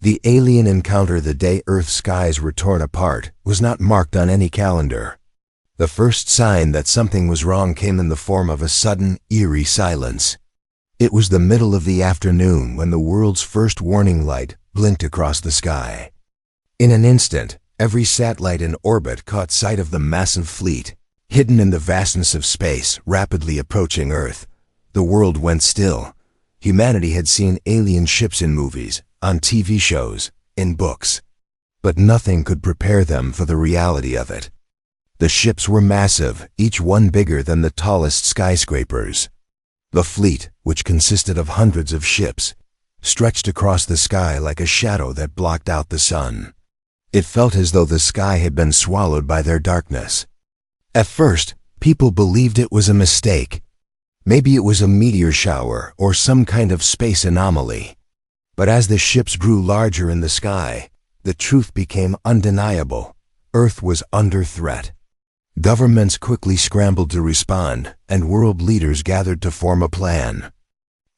The alien encounter the day Earth's skies were torn apart was not marked on any calendar. The first sign that something was wrong came in the form of a sudden, eerie silence. It was the middle of the afternoon when the world's first warning light blinked across the sky. In an instant, every satellite in orbit caught sight of the massive fleet, hidden in the vastness of space, rapidly approaching Earth. The world went still. Humanity had seen alien ships in movies, on TV shows, in books. But nothing could prepare them for the reality of it. The ships were massive, each one bigger than the tallest skyscrapers. The fleet, which consisted of hundreds of ships, stretched across the sky like a shadow that blocked out the sun. It felt as though the sky had been swallowed by their darkness. At first, people believed it was a mistake. Maybe it was a meteor shower or some kind of space anomaly. But as the ships grew larger in the sky, the truth became undeniable. Earth was under threat. Governments quickly scrambled to respond, and world leaders gathered to form a plan.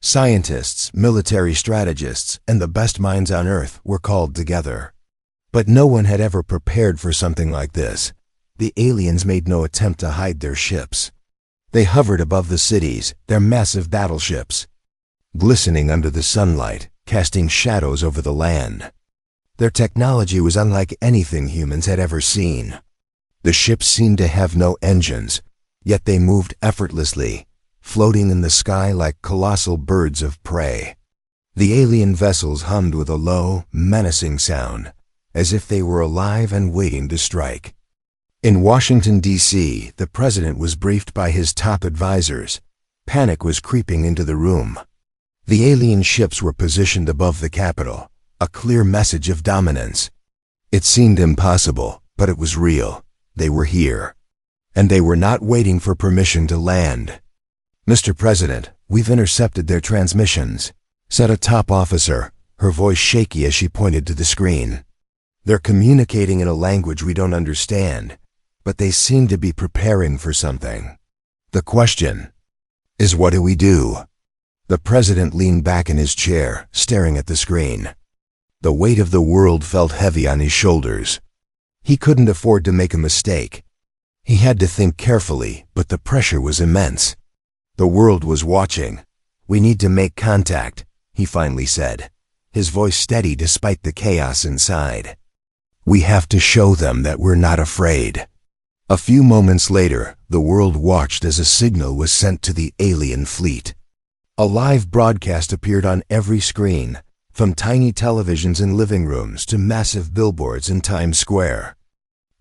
Scientists, military strategists, and the best minds on Earth were called together. But no one had ever prepared for something like this. The aliens made no attempt to hide their ships. They hovered above the cities, their massive battleships, glistening under the sunlight, casting shadows over the land. Their technology was unlike anything humans had ever seen. The ships seemed to have no engines, yet they moved effortlessly, floating in the sky like colossal birds of prey. The alien vessels hummed with a low, menacing sound, as if they were alive and waiting to strike. In Washington, D.C., the president was briefed by his top advisors. Panic was creeping into the room. The alien ships were positioned above the Capitol, a clear message of dominance. It seemed impossible, but it was real. They were here. And they were not waiting for permission to land. "Mr. President, we've intercepted their transmissions," said a top officer, her voice shaky as she pointed to the screen. "They're communicating in a language we don't understand, but they seem to be preparing for something. The question is, what do we do?" The president leaned back in his chair, staring at the screen. The weight of the world felt heavy on his shoulders. He couldn't afford to make a mistake. He had to think carefully, but the pressure was immense. The world was watching. "We need to make contact," he finally said, his voice steady despite the chaos inside. "We have to show them that we're not afraid." A few moments later, the world watched as a signal was sent to the alien fleet. A live broadcast appeared on every screen, from tiny televisions in living rooms to massive billboards in Times Square.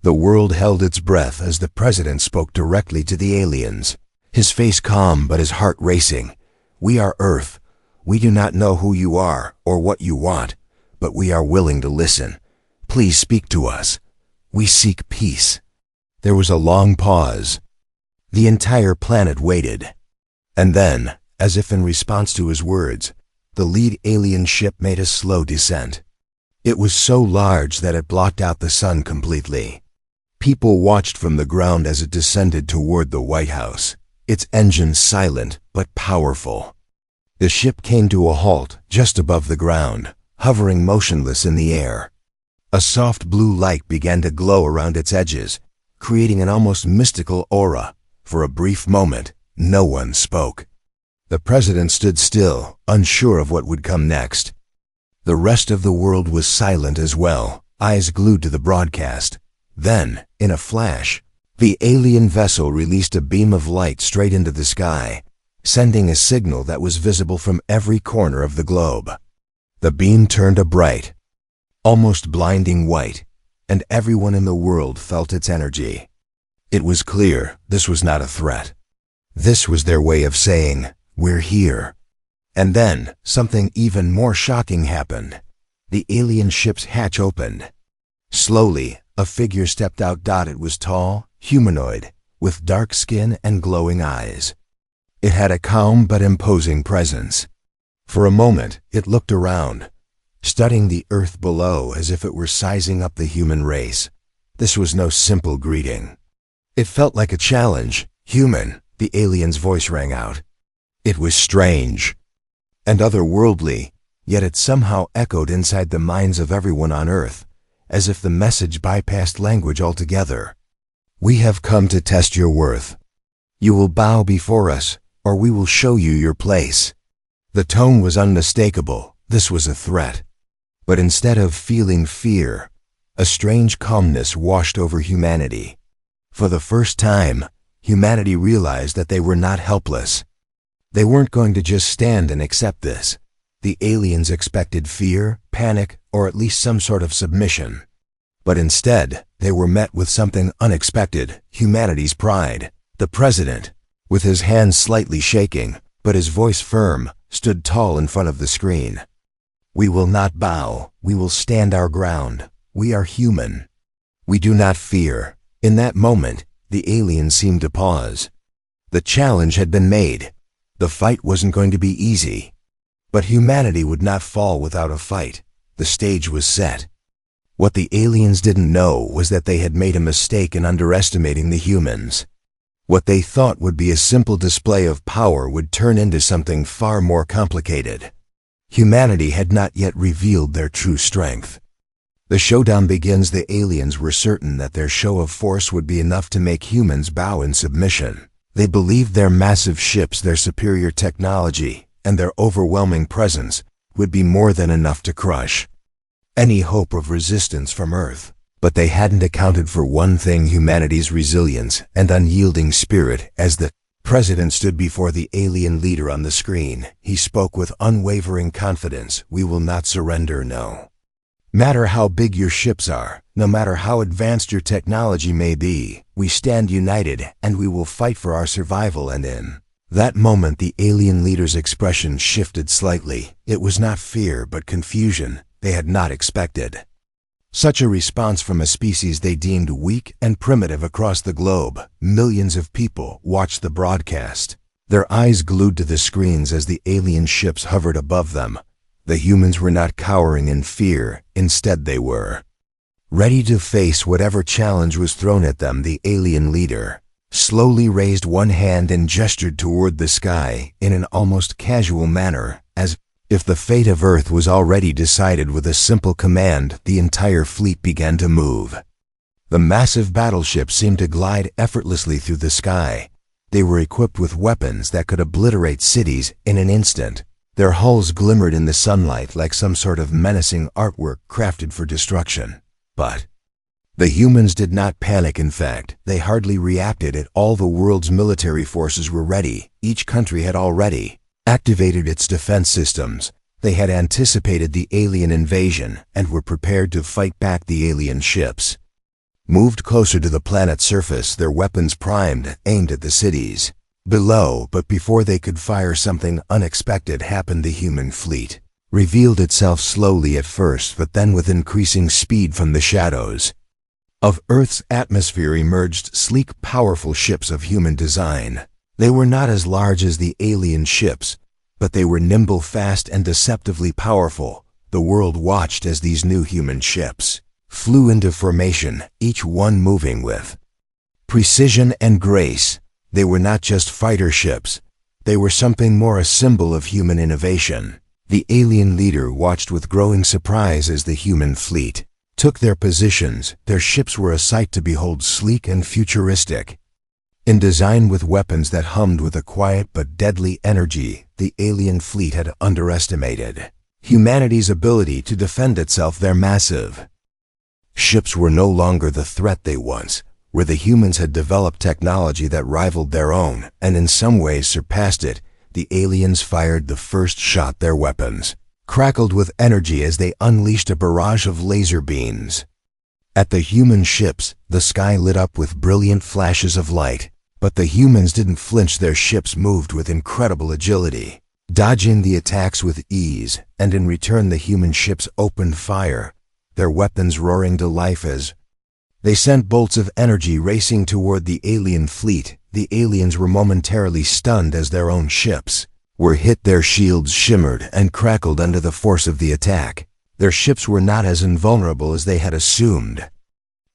The world held its breath as the president spoke directly to the aliens, his face calm but his heart racing. "We are Earth. We do not know who you are or what you want, but we are willing to listen. Please speak to us. We seek peace." There was a long pause. The entire planet waited. And then, as if in response to his words, the lead alien ship made a slow descent. It was so large that it blocked out the sun completely. People watched from the ground as it descended toward the White House, its engines silent but powerful. The ship came to a halt just above the ground, hovering motionless in the air. A soft blue light began to glow around its edges, creating an almost mystical aura. For a brief moment, no one spoke. The president stood still, unsure of what would come next. The rest of the world was silent as well, eyes glued to the broadcast. Then, in a flash, the alien vessel released a beam of light straight into the sky, sending a signal that was visible from every corner of the globe. The beam turned a bright, almost blinding white, and everyone in the world felt its energy. It was clear this was not a threat. This was their way of saying, "We're here." And then, something even more shocking happened. The alien ship's hatch opened. Slowly, a figure stepped out. It was tall, humanoid, with dark skin and glowing eyes. It had a calm but imposing presence. For a moment, it looked around, studying the earth below as if it were sizing up the human race. This was no simple greeting. It felt like a challenge. "Human," the alien's voice rang out. It was strange and otherworldly. yet it somehow echoed inside the minds of everyone on Earth, as if the message bypassed language altogether. "We have come to test your worth. You will bow before us, or we will show you your place." The tone was unmistakable. This was a threat. But instead of feeling fear, a strange calmness washed over humanity. For the first time, humanity realized that they were not helpless. They weren't going to just stand and accept this. The aliens expected fear, panic, or at least some sort of submission. But instead, they were met with something unexpected: humanity's pride. The president, with his hands slightly shaking, but his voice firm, stood tall in front of the screen. "We will not bow. We will stand our ground. We are human. We do not fear." In that moment, the aliens seemed to pause. The challenge had been made. The fight wasn't going to be easy. But humanity would not fall without a fight. The stage was set. What the aliens didn't know was that they had made a mistake in underestimating the humans. What they thought would be a simple display of power would turn into something far more complicated. Humanity had not yet revealed their true strength. The showdown begins. The aliens were certain that their show of force would be enough to make humans bow in submission. They believed their massive ships, their superior technology, and their overwhelming presence would be more than enough to crush any hope of resistance from Earth. But they hadn't accounted for one thing: humanity's resilience and unyielding spirit. As the president stood before the alien leader on the screen, he spoke with unwavering confidence. "We will not surrender, no matter how big your ships are, no matter how advanced your technology may be. We stand united, and we will fight for our survival." And in that moment, the alien leader's expression shifted slightly. It was not fear, but confusion. They had not expected such a response from a species they deemed weak and primitive across the globe. Millions of people watched the broadcast, their eyes glued to the screens as the alien ships hovered above them. The humans were not cowering in fear. Instead, they were ready to face whatever challenge was thrown at them. The alien leader slowly raised one hand and gestured toward the sky in an almost casual manner, as if the fate of Earth was already decided. With a simple command, the entire fleet began to move. The massive battleships seemed to glide effortlessly through the sky. They were equipped with weapons that could obliterate cities in an instant. Their hulls glimmered in the sunlight like some sort of menacing artwork crafted for destruction. But the humans did not panic. In fact, they hardly reacted. All the world's military forces were ready. Each country had already activated its defense systems. They had anticipated the alien invasion and were prepared to fight back. The alien ships moved closer to the planet's surface, their weapons primed, aimed at the cities below. But before they could fire, something unexpected happened. The human fleet revealed itself slowly at first, but then with increasing speed. From the shadows of Earth's atmosphere emerged sleek, powerful ships of human design. They were not as large as the alien ships, but they were nimble, fast, and deceptively powerful. The world watched as these new human ships flew into formation, each one moving with precision and grace. They were not just fighter ships. They were something more, a symbol of human innovation. The alien leader watched with growing surprise as the human fleet took their positions. Their ships were a sight to behold, sleek and futuristic in design, with weapons that hummed with a quiet but deadly energy. The alien fleet had underestimated humanity's ability to defend itself. Their massive ships were no longer the threat they once were. The humans had developed technology that rivaled their own, and in some ways surpassed it. The aliens fired the first shot. Their weapons crackled with energy as they unleashed a barrage of laser beams at the human ships. The sky lit up with brilliant flashes of light, but the humans didn't flinch. Their ships moved with incredible agility, dodging the attacks with ease, and in return the human ships opened fire, their weapons roaring to life as they sent bolts of energy racing toward the alien fleet. The aliens were momentarily stunned as their own ships were hit. Their shields shimmered and crackled under the force of the attack. Their ships were not as invulnerable as they had assumed.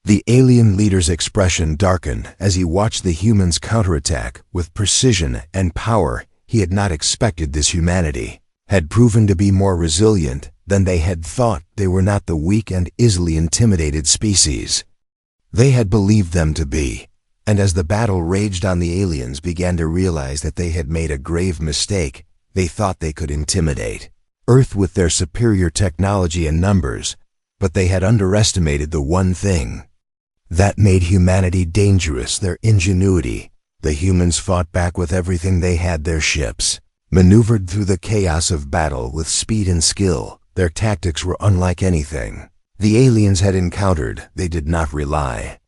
The alien leader's expression darkened as he watched the humans counterattack with precision and power. He had not expected this. Humanity had proven to be more resilient than they had thought. They were not the weak and easily intimidated species they had believed them to be. And as the battle raged on, the aliens began to realize that they had made a grave mistake. They thought they could intimidate Earth with their superior technology and numbers, but they had underestimated the one thing that made humanity dangerous: their ingenuity. The humans fought back with everything they had. Their ships maneuvered through the chaos of battle with speed and skill. Their tactics were unlike anything the aliens had encountered. They did not rely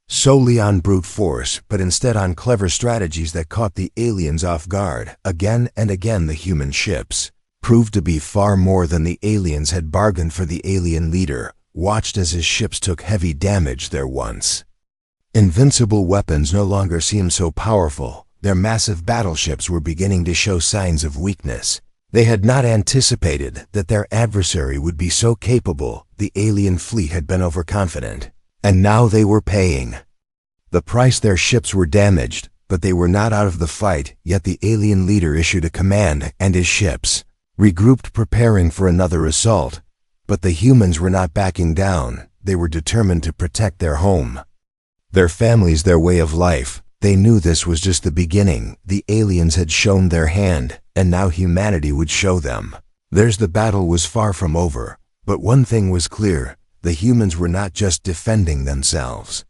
solely on brute force, but instead on clever strategies that caught the aliens off guard. Again and again, the human ships proved to be far more than the aliens had bargained for. The alien leader watched as his ships took heavy damage. Their once invincible weapons no longer seemed so powerful. Their massive battleships were beginning to show signs of weakness. They had not anticipated that their adversary would be so capable. The alien fleet had been overconfident, and now they were paying the price. Their ships were damaged, but they were not out of the fight yet. The alien leader issued a command, and his ships regrouped, preparing for another assault. But the humans were not backing down. They were determined to protect their home, their families, their way of life. They knew this was just the beginning. The aliens had shown their hand, and now humanity would show them theirs. The battle was far from over, but one thing was clear: the humans were not just defending themselves.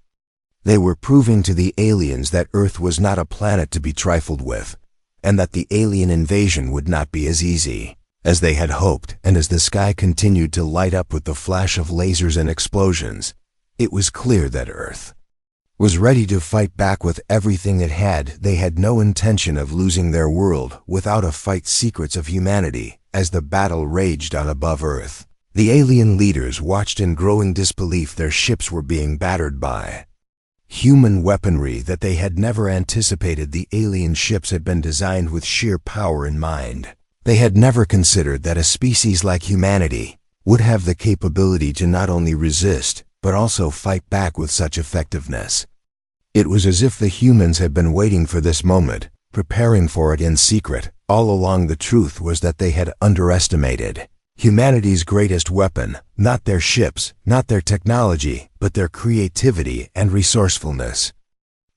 They were proving to the aliens that Earth was not a planet to be trifled with, and that the alien invasion would not be as easy as they had hoped. And as the sky continued to light up with the flash of lasers and explosions, it was clear that Earth was ready to fight back with everything it had. They had no intention of losing their world without a fight. Secrets of humanity. As the battle raged on above Earth, the alien leaders watched in growing disbelief. Their ships were being battered by human weaponry that they had never anticipated. The alien ships had been designed with sheer power in mind. They had never considered that a species like humanity would have the capability to not only resist, but also fight back with such effectiveness. It was as if the humans had been waiting for this moment, preparing for it in secret. All along, the truth was that they had underestimated humanity's greatest weapon: not their ships, not their technology, but their creativity and resourcefulness.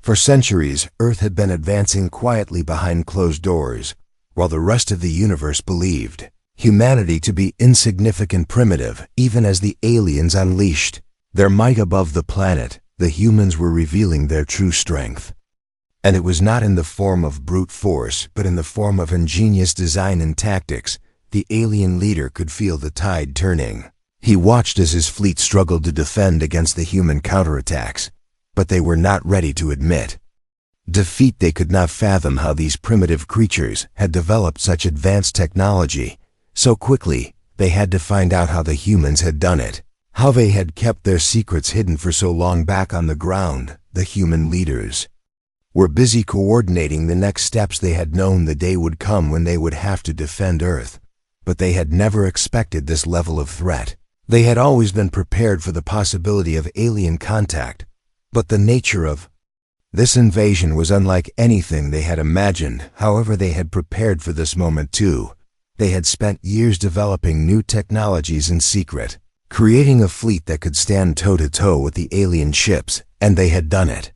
For centuries, Earth had been advancing quietly behind closed doors, while the rest of the universe believed humanity to be insignificant, primitive. Even as the aliens unleashed their might above the planet, the humans were revealing their true strength. And it was not in the form of brute force, but in the form of ingenious design and tactics. The alien leader could feel the tide turning. He watched as his fleet struggled to defend against the human counterattacks, but they were not ready to admit defeat. They could not fathom how these primitive creatures had developed such advanced technology so quickly. They had to find out how the humans had done it, how they had kept their secrets hidden for so long. Back on the ground, the human leaders were busy coordinating the next steps. They had known the day would come when they would have to defend Earth, but they had never expected this level of threat. They had always been prepared for the possibility of alien contact, but the nature of this invasion was unlike anything they had imagined. However, they had prepared for this moment too. They had spent years developing new technologies in secret, creating a fleet that could stand toe-to-toe with the alien ships, and they had done it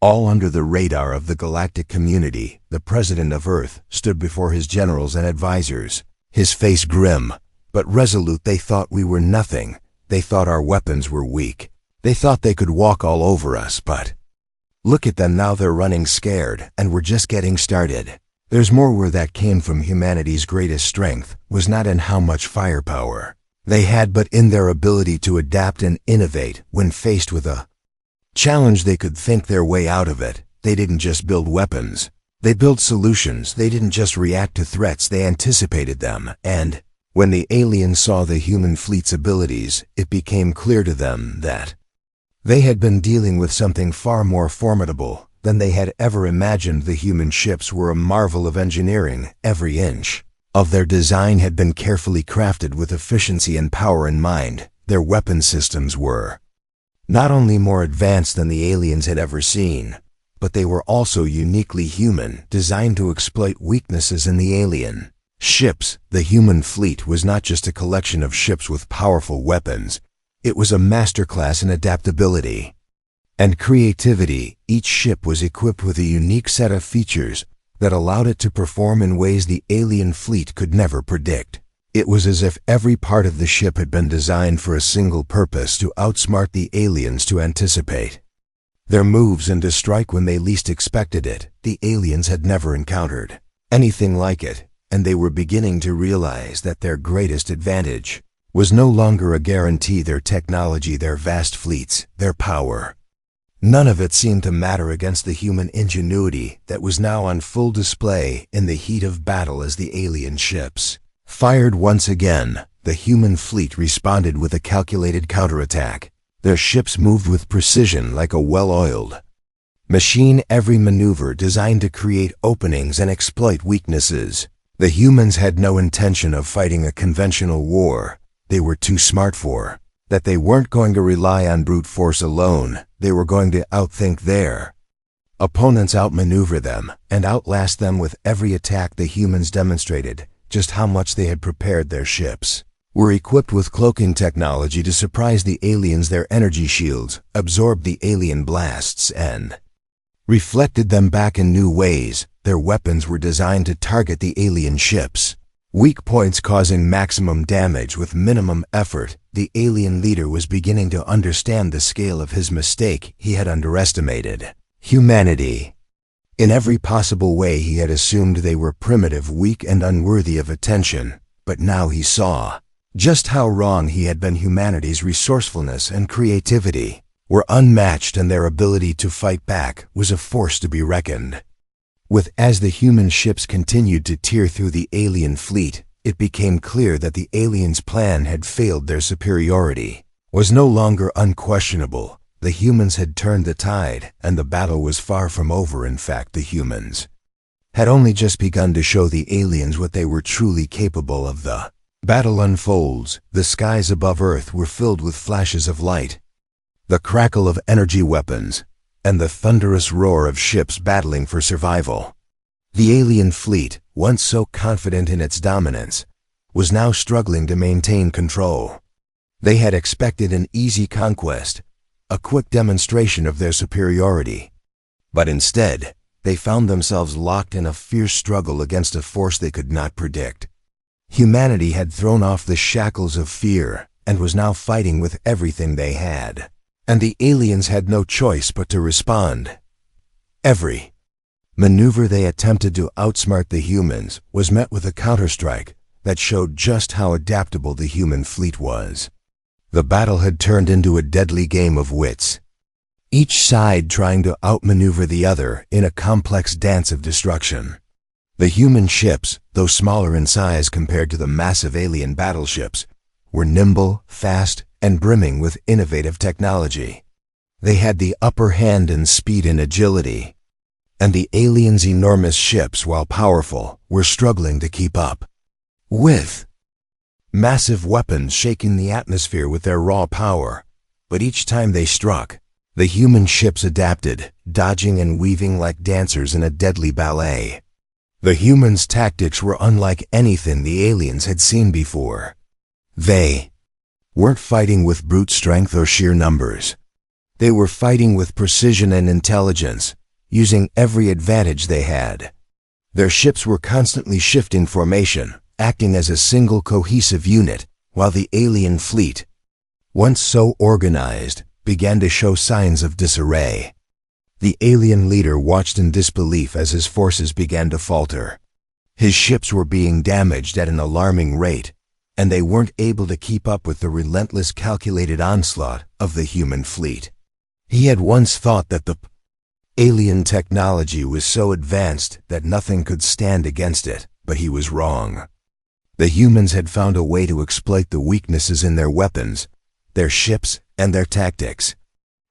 all under the radar of the galactic community. The president of Earth stood before his generals and advisors, his face grim but resolute. They thought we were nothing. They thought our weapons were weak. They thought they could walk all over us, but look at them now. They're running scared, and we're just getting started. There's more where that came from. Humanity's greatest strength was not in how much firepower they had, but in their ability to adapt and innovate. When faced with a challenge, they could think their way out of it. They didn't just build weapons. They built solutions. They didn't just react to threats. They anticipated them. And when the aliens saw the human fleet's abilities, it became clear to them that they had been dealing with something far more formidable than they had ever imagined. The human ships were a marvel of engineering. Every inch of their design had been carefully crafted with efficiency and power in mind. Their weapon systems were not only more advanced than the aliens had ever seen, but they were also uniquely human, designed to exploit weaknesses in the alien. Ships, the human fleet, was not just a collection of ships with powerful weapons. It was a masterclass in adaptability and creativity. Each ship was equipped with a unique set of features that allowed it to perform in ways the alien fleet could never predict. It was as if every part of the ship had been designed for a single purpose: to outsmart the aliens, to anticipate their moves and to strike when they least expected it. The aliens had never encountered anything like it, and they were beginning to realize that their greatest advantage was no longer a guarantee: their technology, their vast fleets, their power. None of it seemed to matter against the human ingenuity that was now on full display in the heat of battle. As the alien ships fired once again, the human fleet responded with a calculated counterattack. Their ships moved with precision like a well-oiled machine, every maneuver designed to create openings and exploit weaknesses. The humans had no intention of fighting a conventional war. They were too smart for that. They weren't going to rely on brute force alone. They were going to outthink their opponents, outmaneuver them, and outlast them with every attack. The humans demonstrated just how much they had prepared. Their ships were equipped with cloaking technology to surprise the aliens. Their energy shields absorbed the alien blasts and reflected them back in new ways. Their weapons were designed to target the alien ships' weak points, causing maximum damage with minimum effort. The alien leader was beginning to understand the scale of his mistake. He had underestimated humanity in every possible way. He had assumed they were primitive, weak, and unworthy of attention. But now he saw just how wrong he had been. Humanity's resourcefulness and creativity were unmatched, and their ability to fight back was a force to be reckoned with. As the human ships continued to tear through the alien fleet, it became clear that the aliens' plan had failed. Their superiority was no longer unquestionable. The humans had turned the tide, and the battle was far from over. In fact, the humans had only just begun to show the aliens what they were truly capable of. The battle unfolds. The skies above Earth were filled with flashes of light, the crackle of energy weapons, and the thunderous roar of ships battling for survival. The alien fleet, once so confident in its dominance, was now struggling to maintain control. They had expected an easy conquest, a quick demonstration of their superiority. But instead, they found themselves locked in a fierce struggle against a force they could not predict. Humanity had thrown off the shackles of fear and was now fighting with everything they had. And the aliens had no choice but to respond. Every maneuver they attempted to outsmart the humans was met with a counterstrike that showed just how adaptable the human fleet was. The battle had turned into a deadly game of wits, each side trying to outmaneuver the other in a complex dance of destruction. The human ships, though smaller in size compared to the massive alien battleships, were nimble, fast, and brimming with innovative technology. They had the upper hand in speed and agility, and the aliens' enormous ships, while powerful, were struggling to keep up with massive weapons shaking the atmosphere with their raw power. But each time they struck, the human ships adapted, dodging and weaving like dancers in a deadly ballet. The humans' tactics were unlike anything the aliens had seen before. They weren't fighting with brute strength or sheer numbers. They were fighting with precision and intelligence, using every advantage they had. Their ships were constantly shifting formation, acting as a single cohesive unit, while the alien fleet, once so organized, began to show signs of disarray. The alien leader watched in disbelief as his forces began to falter. His ships were being damaged at an alarming rate, and they weren't able to keep up with the relentless, calculated onslaught of the human fleet. He had once thought that the alien technology was so advanced that nothing could stand against it, but he was wrong. The humans had found a way to exploit the weaknesses in their weapons, their ships, and their tactics.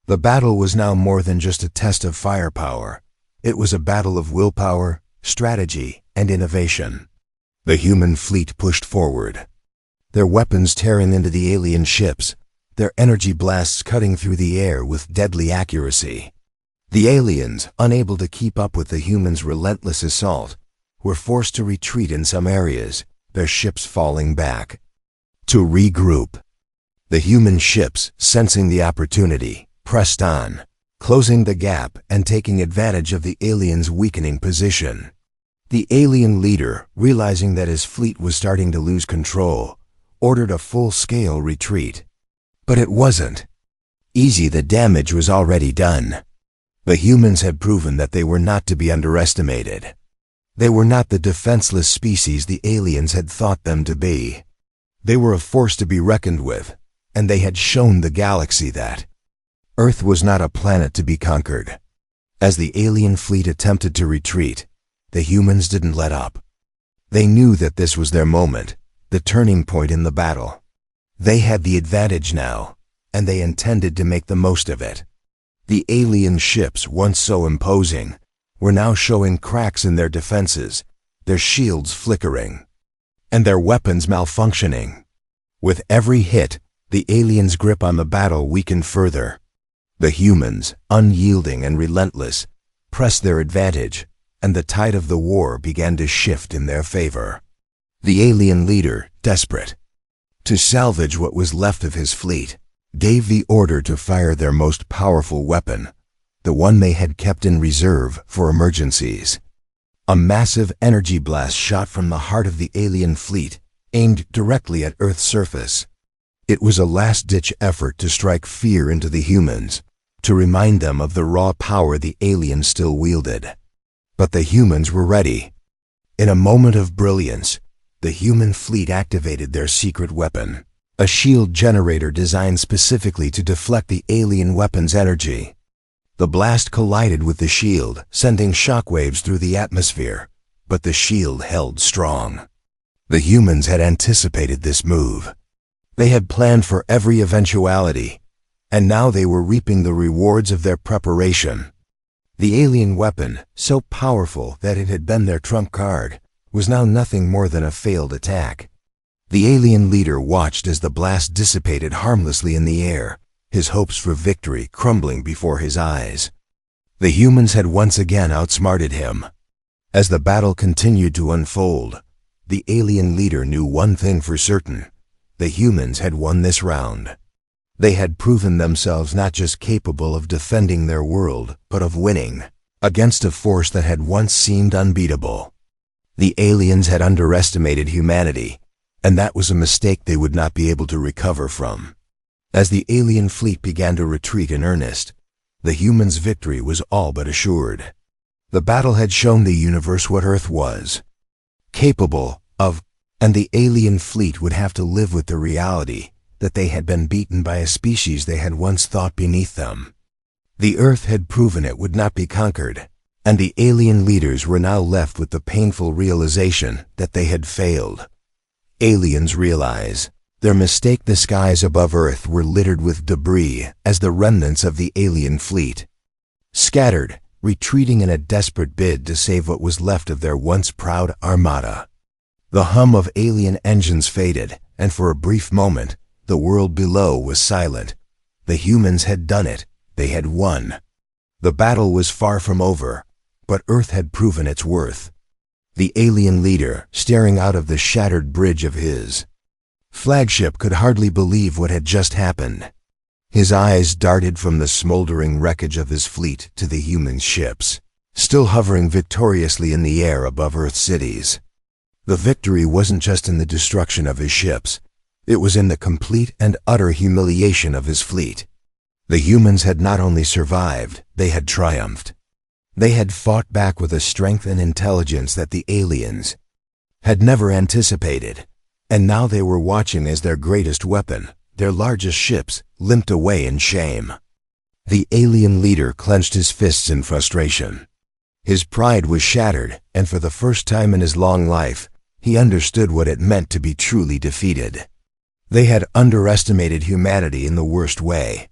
The battle was now more than just a test of firepower. It was a battle of willpower, strategy, and innovation. The human fleet pushed forward, their weapons tearing into the alien ships, their energy blasts cutting through the air with deadly accuracy. The aliens, unable to keep up with the humans' relentless assault, were forced to retreat in some areas, their ships falling back. To regroup, the human ships, sensing the opportunity, pressed on, closing the gap and taking advantage of the aliens' weakening position. The alien leader, realizing that his fleet was starting to lose control, ordered a full-scale retreat. But it wasn't easy. The damage was already done. The humans had proven that they were not to be underestimated. They were not the defenseless species the aliens had thought them to be. They were a force to be reckoned with, and they had shown the galaxy that Earth was not a planet to be conquered. As the alien fleet attempted to retreat, the humans didn't let up. They knew that this was their moment, the turning point in the battle. They had the advantage now, and they intended to make the most of it. The alien ships, once so imposing, were now showing cracks in their defenses, their shields flickering, and their weapons malfunctioning. With every hit, the aliens' grip on the battle weakened further. The humans, unyielding and relentless, pressed their advantage, and the tide of the war began to shift in their favor. The alien leader, desperate to salvage what was left of his fleet, gave the order to fire their most powerful weapon, the one they had kept in reserve for emergencies. A massive energy blast shot from the heart of the alien fleet, aimed directly at Earth's surface. It was a last-ditch effort to strike fear into the humans, to remind them of the raw power the aliens still wielded. But the humans were ready. In a moment of brilliance, the human fleet activated their secret weapon, a shield generator designed specifically to deflect the alien weapon's energy. The blast collided with the shield, sending shockwaves through the atmosphere, but the shield held strong. The humans had anticipated this move. They had planned for every eventuality, and now they were reaping the rewards of their preparation. The alien weapon, so powerful that it had been their trump card, was now nothing more than a failed attack. The alien leader watched as the blast dissipated harmlessly in the air, his hopes for victory crumbling before his eyes. The humans had once again outsmarted him. As the battle continued to unfold, the alien leader knew one thing for certain: the humans had won this round. They had proven themselves not just capable of defending their world, but of winning against a force that had once seemed unbeatable. The aliens had underestimated humanity, and that was a mistake they would not be able to recover from. As the alien fleet began to retreat in earnest, the humans' victory was all but assured. The battle had shown the universe what Earth was capable of, and the alien fleet would have to live with the reality that they had been beaten by a species they had once thought beneath them. The Earth had proven it would not be conquered, and the alien leaders were now left with the painful realization that they had failed. Aliens realize their mistake. The skies above Earth were littered with debris as the remnants of the alien fleet scattered, retreating in a desperate bid to save what was left of their once proud armada. The hum of alien engines faded, and for a brief moment, the world below was silent. The humans had done it. They had won. The battle was far from over, but Earth had proven its worth. The alien leader, staring out of the shattered bridge of his flagship, could hardly believe what had just happened. His eyes darted from the smoldering wreckage of his fleet to the human ships, still hovering victoriously in the air above Earth's cities. The victory wasn't just in the destruction of his ships. It was in the complete and utter humiliation of his fleet. The humans had not only survived, they had triumphed. They had fought back with a strength and intelligence that the aliens had never anticipated, and now they were watching as their greatest weapon, their largest ships, limped away in shame. The alien leader clenched his fists in frustration. His pride was shattered, and for the first time in his long life, he understood what it meant to be truly defeated. They had underestimated humanity in the worst way.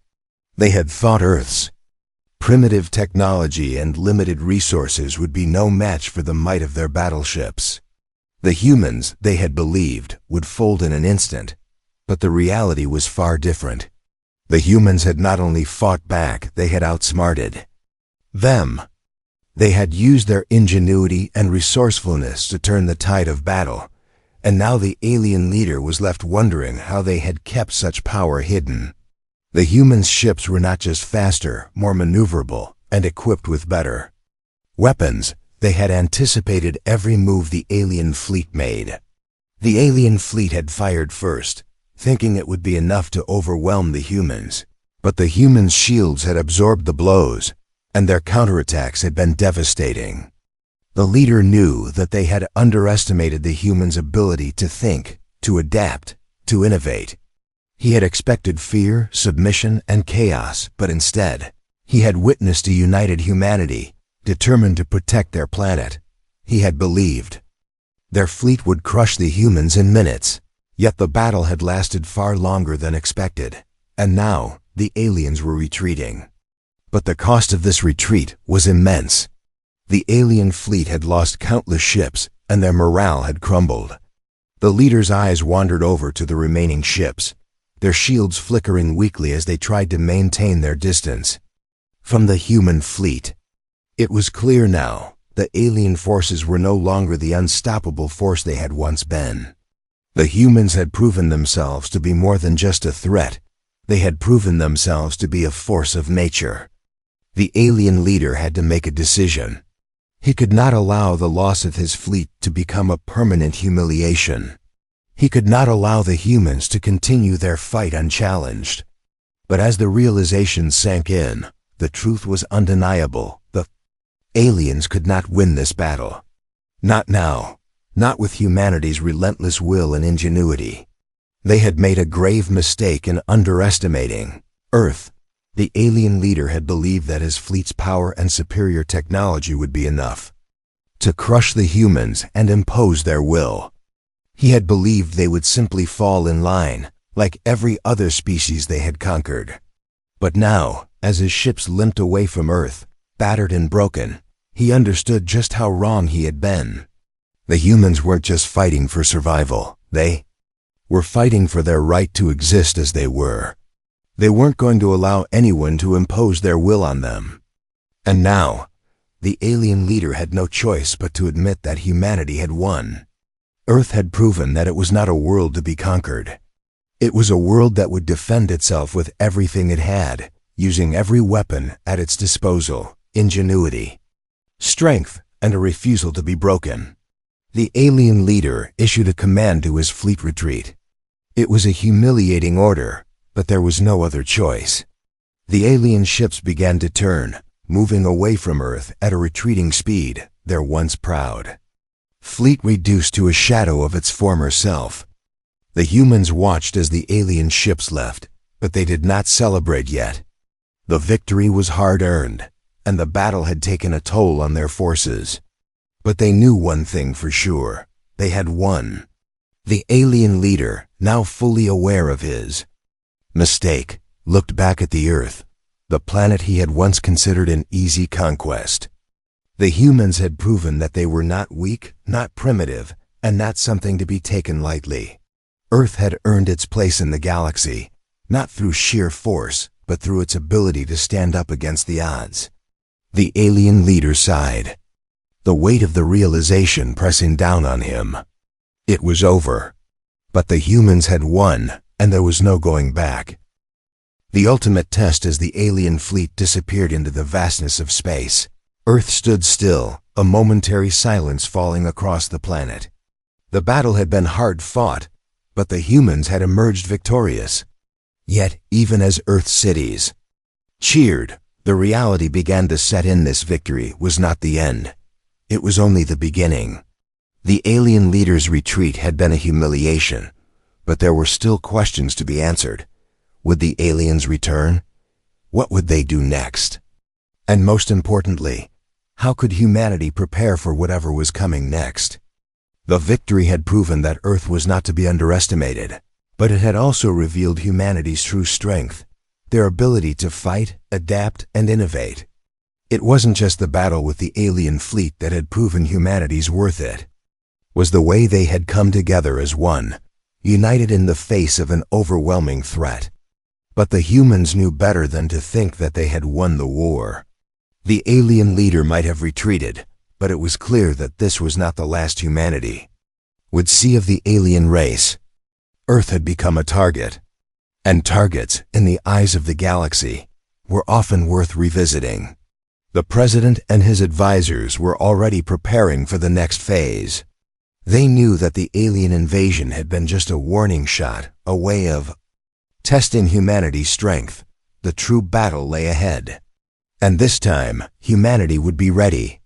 They had thought Earth's primitive technology and limited resources would be no match for the might of their battleships. The humans, they had believed, would fold in an instant, but the reality was far different. The humans had not only fought back, they had outsmarted them. They had used their ingenuity and resourcefulness to turn the tide of battle, and now the alien leader was left wondering how they had kept such power hidden. The humans' ships were not just faster, more maneuverable, and equipped with better weapons. They had anticipated every move the alien fleet made. The alien fleet had fired first, thinking it would be enough to overwhelm the humans. But the humans' shields had absorbed the blows, and their counterattacks had been devastating. The leader knew that they had underestimated the humans' ability to think, to adapt, to innovate. He had expected fear, submission, and chaos, but instead, he had witnessed a united humanity, determined to protect their planet. He had believed their fleet would crush the humans in minutes, yet the battle had lasted far longer than expected, and now the aliens were retreating. But the cost of this retreat was immense. The alien fleet had lost countless ships, and their morale had crumbled. The leader's eyes wandered over to the remaining ships, their shields flickering weakly as they tried to maintain their distance from the human fleet. It was clear now, the alien forces were no longer the unstoppable force they had once been. The humans had proven themselves to be more than just a threat. They had proven themselves to be a force of nature. The alien leader had to make a decision. He could not allow the loss of his fleet to become a permanent humiliation. He could not allow the humans to continue their fight unchallenged. But as the realization sank in, the truth was undeniable. The aliens could not win this battle. Not now. Not with humanity's relentless will and ingenuity. They had made a grave mistake in underestimating Earth. The alien leader had believed that his fleet's power and superior technology would be enough to crush the humans and impose their will. He had believed they would simply fall in line, like every other species they had conquered. But now, as his ships limped away from Earth, battered and broken, he understood just how wrong he had been. The humans weren't just fighting for survival. They were fighting for their right to exist as they were. They weren't going to allow anyone to impose their will on them. And now, the alien leader had no choice but to admit that humanity had won. Earth had proven that it was not a world to be conquered. It was a world that would defend itself with everything it had, using every weapon at its disposal, ingenuity, strength, and a refusal to be broken. The alien leader issued a command to his fleet retreat. It was a humiliating order, but there was no other choice. The alien ships began to turn, moving away from Earth at a retreating speed, their once proud fleet reduced to a shadow of its former self. The humans watched as the alien ships left, but they did not celebrate yet. The victory was hard-earned, and the battle had taken a toll on their forces. But they knew one thing for sure. They had won. The alien leader, now fully aware of his mistake, looked back at the Earth, the planet he had once considered an easy conquest. The humans had proven that they were not weak, not primitive, and not something to be taken lightly. Earth had earned its place in the galaxy, not through sheer force, but through its ability to stand up against the odds. The alien leader sighed, the weight of the realization pressing down on him. It was over. But the humans had won, and there was no going back. The ultimate test as the alien fleet disappeared into the vastness of space. Earth stood still, a momentary silence falling across the planet. The battle had been hard fought, but the humans had emerged victorious. Yet, even as Earth's cities cheered, the reality began to set in. This victory was not the end. It was only the beginning. The alien leader's retreat had been a humiliation, but there were still questions to be answered. Would the aliens return? What would they do next? And most importantly, how could humanity prepare for whatever was coming next? The victory had proven that Earth was not to be underestimated, but it had also revealed humanity's true strength, their ability to fight, adapt, and innovate. It wasn't just the battle with the alien fleet that had proven humanity's worth. It was the way they had come together as one, united in the face of an overwhelming threat. But the humans knew better than to think that they had won the war. The alien leader might have retreated, but it was clear that this was not the last humanity would see of the alien race. Earth had become a target, and targets, in the eyes of the galaxy, were often worth revisiting. The president and his advisors were already preparing for the next phase. They knew that the alien invasion had been just a warning shot, a way of testing humanity's strength. The true battle lay ahead. And this time, humanity would be ready.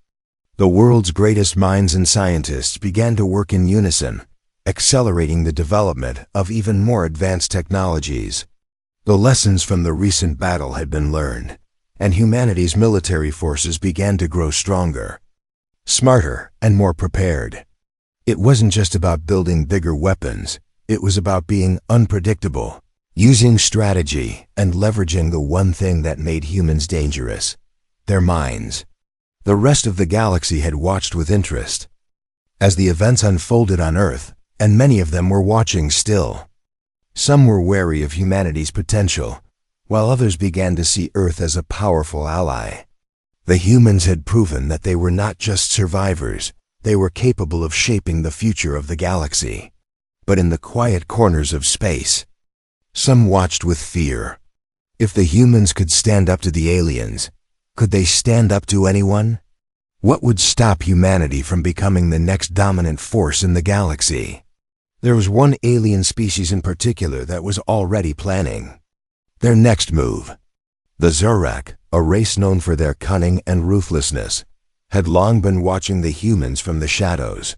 The world's greatest minds and scientists began to work in unison, accelerating the development of even more advanced technologies. The lessons from the recent battle had been learned, and humanity's military forces began to grow stronger, smarter, and more prepared. It wasn't just about building bigger weapons, it was about being unpredictable, using strategy and leveraging the one thing that made humans dangerous: their minds. The rest of the galaxy had watched with interest as the events unfolded on Earth, and many of them were watching still. Some were wary of humanity's potential, while others began to see Earth as a powerful ally. The humans had proven that they were not just survivors, they were capable of shaping the future of the galaxy. But in the quiet corners of space, some watched with fear. If the humans could stand up to the aliens, could they stand up to anyone? What would stop humanity from becoming the next dominant force in the galaxy? There was one alien species in particular that was already planning their next move. The Zorak, a race known for their cunning and ruthlessness, had long been watching the humans from the shadows.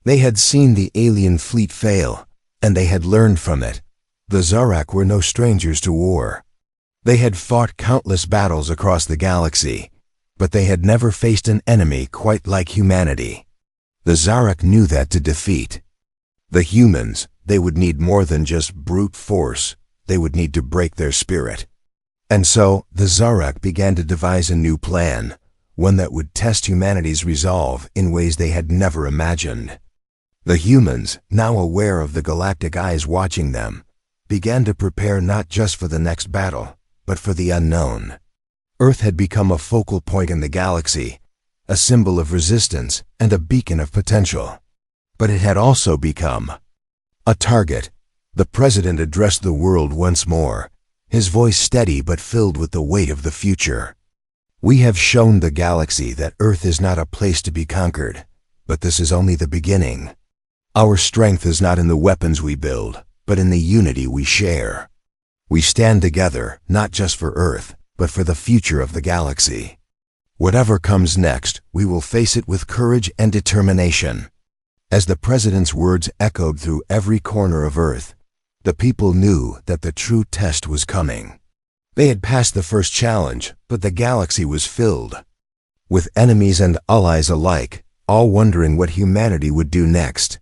They had seen the alien fleet fail, and they had learned from it. The Zorak were no strangers to war. They had fought countless battles across the galaxy, but they had never faced an enemy quite like humanity. The Zorak knew that to defeat the humans, they would need more than just brute force. They would need to break their spirit. And so, the Zorak began to devise a new plan, one that would test humanity's resolve in ways they had never imagined. The humans, now aware of the galactic eyes watching them, began to prepare not just for the next battle, but for the unknown. Earth had become a focal point in the galaxy, a symbol of resistance and a beacon of potential. But it had also become a target. The president addressed the world once more, his voice steady but filled with the weight of the future. We have shown the galaxy that Earth is not a place to be conquered, but this is only the beginning. Our strength is not in the weapons we build, but in the unity we share. We stand together, not just for Earth, but for the future of the galaxy. Whatever comes next, we will face it with courage and determination. As the president's words echoed through every corner of Earth, the people knew that the true test was coming. They had passed the first challenge, but the galaxy was filled with enemies and allies alike, all wondering what humanity would do next.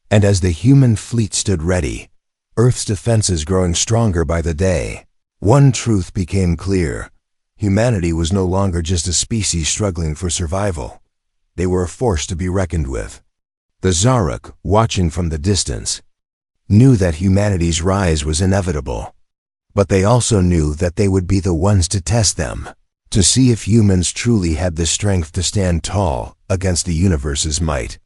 And as the human fleet stood ready, Earth's defenses growing stronger by the day, one truth became clear. Humanity was no longer just a species struggling for survival. They were a force to be reckoned with. The Zorak, watching from the distance, knew that humanity's rise was inevitable. But they also knew that they would be the ones to test them, to see if humans truly had the strength to stand tall against the universe's might.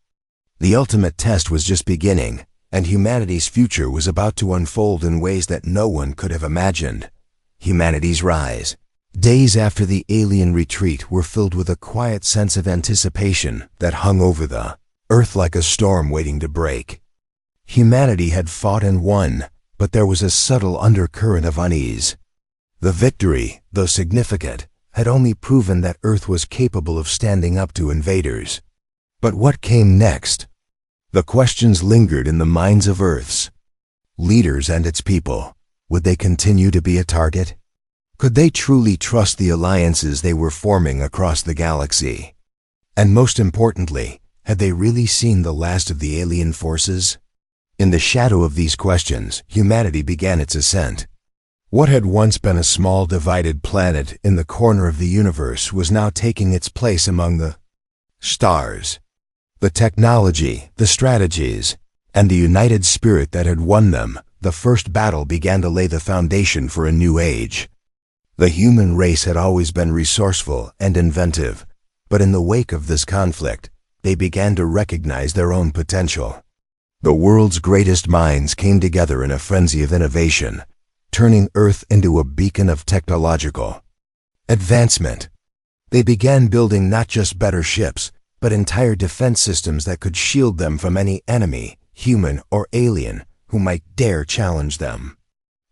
The ultimate test was just beginning, and humanity's future was about to unfold in ways that no one could have imagined. Humanity's rise. Days after the alien retreat were filled with a quiet sense of anticipation that hung over the Earth like a storm waiting to break. Humanity had fought and won, but there was a subtle undercurrent of unease. The victory, though significant, had only proven that Earth was capable of standing up to invaders. But what came next? The questions lingered in the minds of Earth's leaders and its people. Would they continue to be a target? Could they truly trust the alliances they were forming across the galaxy? And most importantly, had they really seen the last of the alien forces? In the shadow of these questions, humanity began its ascent. What had once been a small divided planet in the corner of the universe was now taking its place among the stars. The technology, the strategies, and the united spirit that had won them, the first battle began to lay the foundation for a new age. The human race had always been resourceful and inventive, but in the wake of this conflict, they began to recognize their own potential. The world's greatest minds came together in a frenzy of innovation, turning Earth into a beacon of technological advancement. They began building not just better ships, but entire defense systems that could shield them from any enemy, human or alien, who might dare challenge them.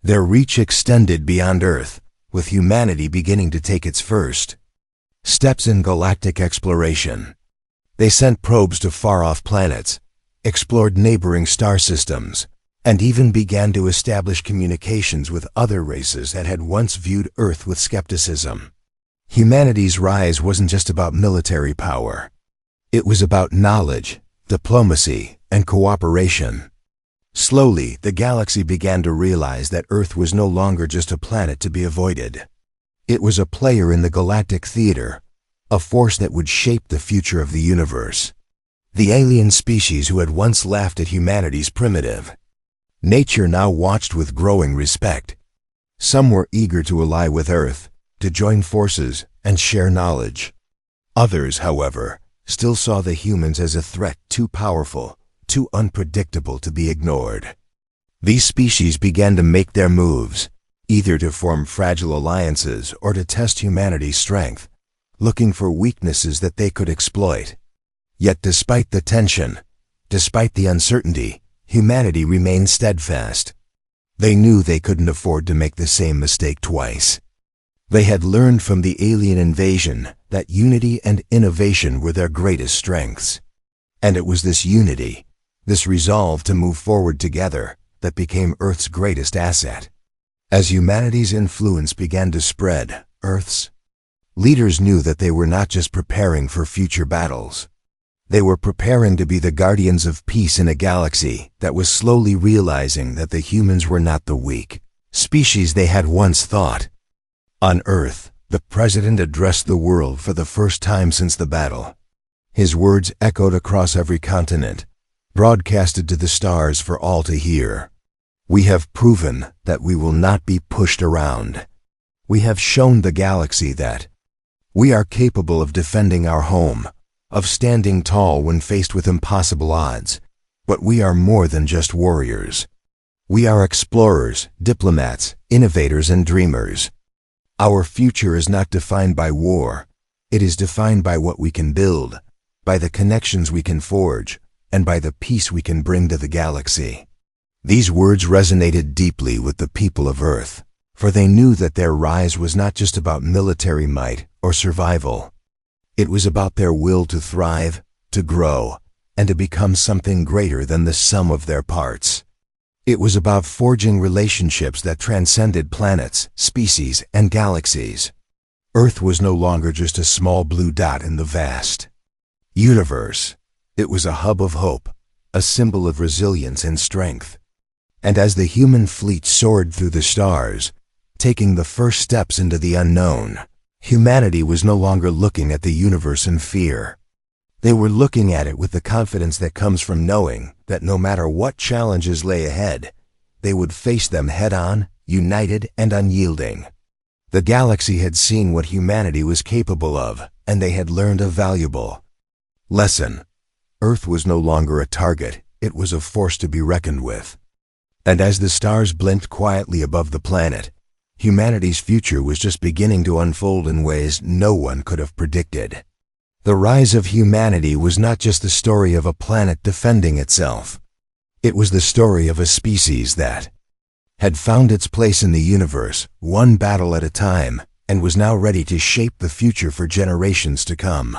Their reach extended beyond Earth, with humanity beginning to take its first steps in galactic exploration. They sent probes to far-off planets, explored neighboring star systems, and even began to establish communications with other races that had once viewed Earth with skepticism. Humanity's rise wasn't just about military power. It was about knowledge, diplomacy, and cooperation. Slowly, the galaxy began to realize that Earth was no longer just a planet to be avoided. It was a player in the galactic theater, a force that would shape the future of the universe. The alien species who had once laughed at humanity's primitive nature now watched with growing respect. Some were eager to ally with Earth, to join forces and share knowledge. Others, however, still saw the humans as a threat too powerful, too unpredictable to be ignored. These species began to make their moves, either to form fragile alliances or to test humanity's strength, looking for weaknesses that they could exploit. Yet despite the tension, despite the uncertainty, humanity remained steadfast. They knew they couldn't afford to make the same mistake twice. They had learned from the alien invasion that unity and innovation were their greatest strengths. And it was this unity, this resolve to move forward together, that became Earth's greatest asset. As humanity's influence began to spread, Earth's leaders knew that they were not just preparing for future battles. They were preparing to be the guardians of peace in a galaxy that was slowly realizing that the humans were not the weak species they had once thought. On Earth, the President addressed the world for the first time since the battle. His words echoed across every continent, broadcasted to the stars for all to hear. We have proven that we will not be pushed around. We have shown the galaxy that we are capable of defending our home, of standing tall when faced with impossible odds. But we are more than just warriors. We are explorers, diplomats, innovators, and dreamers. Our future is not defined by war. It is defined by what we can build, by the connections we can forge, and by the peace we can bring to the galaxy. These words resonated deeply with the people of Earth, for they knew that their rise was not just about military might or survival. It was about their will to thrive, to grow, and to become something greater than the sum of their parts. It was about forging relationships that transcended planets, species, and galaxies. Earth was no longer just a small blue dot in the vast universe. It was a hub of hope, a symbol of resilience and strength. And as the human fleet soared through the stars, taking the first steps into the unknown, humanity was no longer looking at the universe in fear. They were looking at it with the confidence that comes from knowing that no matter what challenges lay ahead, they would face them head-on, united and unyielding. The galaxy had seen what humanity was capable of, and they had learned a valuable lesson. Earth was no longer a target, it was a force to be reckoned with. And as the stars blinked quietly above the planet, humanity's future was just beginning to unfold in ways no one could have predicted. The rise of humanity was not just the story of a planet defending itself. It was the story of a species that had found its place in the universe, one battle at a time, and was now ready to shape the future for generations to come.